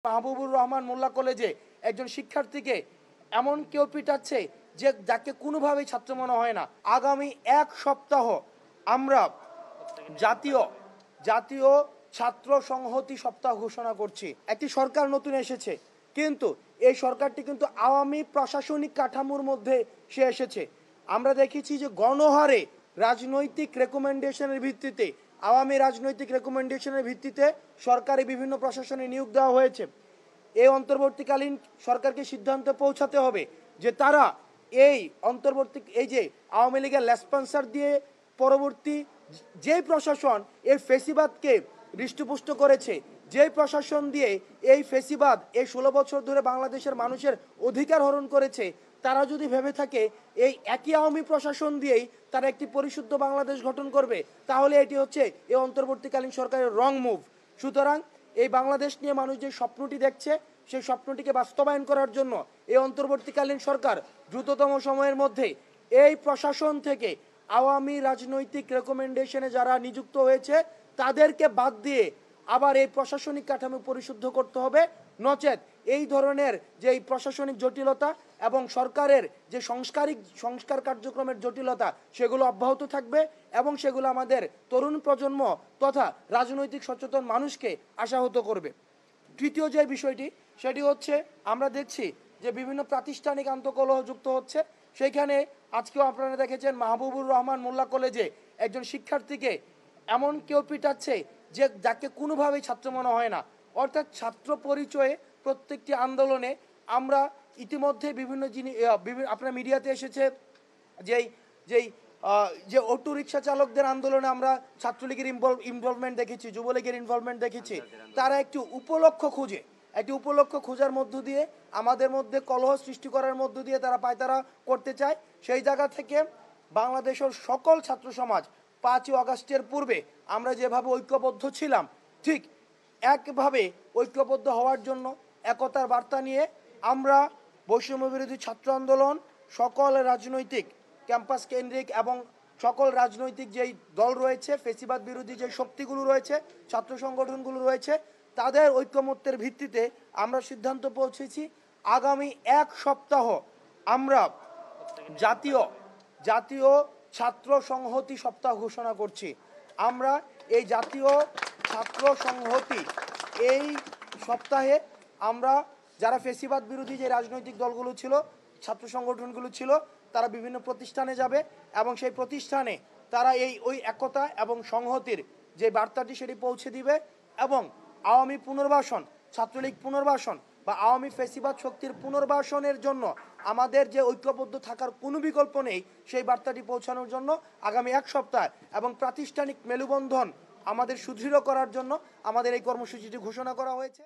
মাহবুবুর রহমান মোল্লা কলেজে একজন শিক্ষার্থীকে এমন কেউ পিটাচ্ছে যে যাকে কোনোভাবেই ছাত্র মনে হয় না। আগামী এক সপ্তাহ আমরা জাতীয় জাতীয় ছাত্র সংহতি সপ্তাহ ঘোষণা করছি। একটি সরকার নতুন এসেছে, কিন্তু এই সরকারটি কিন্তু আওয়ামী প্রশাসনিক কাঠামোর মধ্যে সে এসেছে। আমরা দেখেছি যে গণহারে রাজনৈতিক রেকমেন্ডেশনের ভিত্তিতে, আওয়ামী রাজনৈতিক রেকমেন্ডেশনের ভিত্তিতে সরকারি বিভিন্ন প্রশাসনে নিয়োগ দেওয়া হয়েছে। এই অন্তর্বর্তীকালীন সরকারকে সিদ্ধান্তে পৌঁছাতে হবে যে তারা এই যে আওয়ামী লীগের লেসপন্সার দিয়ে পরবর্তী যেই প্রশাসন এই ফেসিবাদকে হৃষ্টপুষ্ট করেছে, যেই প্রশাসন দিয়ে এই ফেসিবাদ এই 16 বছর ধরে বাংলাদেশের মানুষের অধিকার হরণ করেছে, তারা যদি ভেবে থাকে এই একই আওয়ামী প্রশাসন দিয়েই তারা একটি পরিশুদ্ধ বাংলাদেশ গঠন করবে, তাহলে এটি হচ্ছে এই অন্তর্বর্তীকালীন সরকারের রং মুভ। সুতরাং এই বাংলাদেশ নিয়ে মানুষ যে স্বপ্নটি দেখছে, সেই স্বপ্নটিকে বাস্তবায়ন করার জন্য এই অন্তর্বর্তীকালীন সরকার দ্রুততম সময়ের মধ্যে এই প্রশাসন থেকে আওয়ামী রাজনৈতিক রেকমেন্ডেশনে যারা নিযুক্ত হয়েছে তাদেরকে বাদ দিয়ে আবার এই প্রশাসনিক কাঠামো পরিশুদ্ধ করতে হবে। নচেত এই ধরনের যে প্রশাসনিক জটিলতা এবং সরকারের যে সংস্কার কার্যক্রমের জটিলতা, সেগুলো অব্যাহত থাকবে এবং সেগুলো আমাদের তরুণ প্রজন্ম তথা রাজনৈতিক সচেতন মানুষকে আশাহত করবে। তৃতীয় যে বিষয়টি, সেটি হচ্ছে আমরা দেখছি যে বিভিন্ন প্রাতিষ্ঠানিক আন্তঃকলহ যুক্ত হচ্ছে। সেইখানে আজকেও আপনারা দেখেছেন মাহবুবুর রহমান মোল্লা কলেজে একজন শিক্ষার্থীকে এমন কেউ পিটাচ্ছে যে যাকে কোনোভাবেই ছাত্র মনে হয় না। অর্থাৎ ছাত্র পরিচয়ে প্রত্যেকটি আন্দোলনে আমরা ইতিমধ্যে বিভিন্ন আপনার মিডিয়াতে এসেছে যে অটো রিক্সা চালকদের আন্দোলনে আমরা ছাত্রলীগের ইনভলভমেন্ট দেখেছি, যুবলীগের ইনভলভমেন্ট দেখেছি। তারা একটি উপলক্ষ খোঁজার মধ্য দিয়ে আমাদের মধ্যে কলহ সৃষ্টি করার মধ্য দিয়ে তারা পায়তারা করতে চায়। সেই জায়গা থেকে বাংলাদেশের সকল ছাত্র সমাজ 5ই আগস্টের পূর্বে আমরা যেভাবে ঐক্যবদ্ধ ছিলাম, ঠিক একভাবে ঐক্যবদ্ধ হওয়ার জন্য একতার বার্তা নিয়ে আমরা বৈষম্য বিরোধী ছাত্র আন্দোলন সকল রাজনৈতিক ক্যাম্পাস কেন্দ্রিক এবং সকল রাজনৈতিক যেই দল রয়েছে, ফেসিবাদ বিরোধী যে শক্তিগুলো রয়েছে, ছাত্র সংগঠনগুলো রয়েছে, তাদের ঐক্যমত্যের ভিত্তিতে আমরা সিদ্ধান্ত পৌঁছেছি আগামী এক সপ্তাহ আমরা জাতীয় ছাত্র সংহতি সপ্তাহ ঘোষণা করছি। আমরা এই জাতীয় ছাত্র সংহতি এই সপ্তাহে আমরা যারা ফেসিবাদ বিরোধী যে রাজনৈতিক দলগুলো ছিল, ছাত্র সংগঠনগুলো ছিল, তারা বিভিন্ন প্রতিষ্ঠানে যাবে এবং সেই প্রতিষ্ঠানে তারা ওই একতা এবং সংহতির যে বার্তাটি সেটি পৌঁছে দিবে এবং আওয়ামী পুনর্বাসন, ছাত্রলীগ পুনর্বাসন বা আওয়ামী ফেসিবাদ শক্তির পুনর্বাসনের জন্য আমাদের যে ঐক্যবদ্ধ থাকার কোনো বিকল্প নেই, সেই বার্তাটি পৌঁছানোর জন্য আগামী এক সপ্তাহ এবং প্রাতিষ্ঠানিক মেলুবন্ধন আমাদের সুদৃঢ় করার জন্য আমাদের এই কর্মসূচিটি ঘোষণা করা হয়েছে।